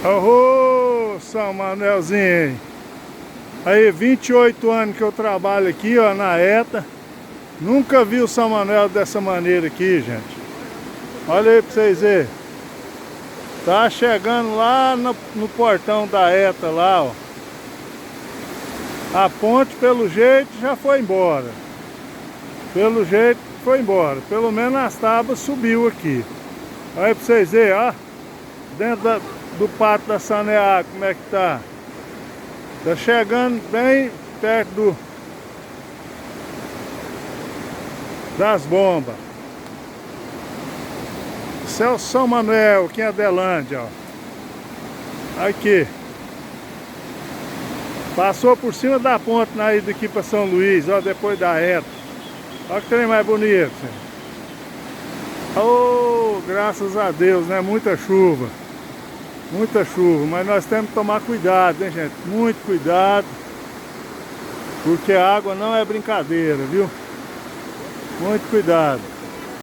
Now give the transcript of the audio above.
Ô, São Manuelzinho. Aí, 28 anos que eu trabalho aqui, ó, na ETA. Nunca vi o São Manuel dessa maneira aqui, gente. Olha aí pra vocês verem. Tá chegando lá no portão da ETA lá, ó. A ponte, pelo jeito, já foi embora. Pelo jeito, foi embora. Pelo menos as tábuas subiu aqui. Olha aí pra vocês verem, ó. Dentro do pátio da Saneago, como é que tá? Tá chegando bem perto das bombas. Isso é o São Manuel, aqui em Adelândia, ó. Aqui. Passou por cima da ponte na ida aqui para São Luís, ó, depois da ETA. Olha que trem mais bonito. Oh, graças a Deus, né? Muita chuva. Muita chuva, mas nós temos que tomar cuidado, hein, gente? Muito cuidado. Porque a água não é brincadeira, viu? Muito cuidado.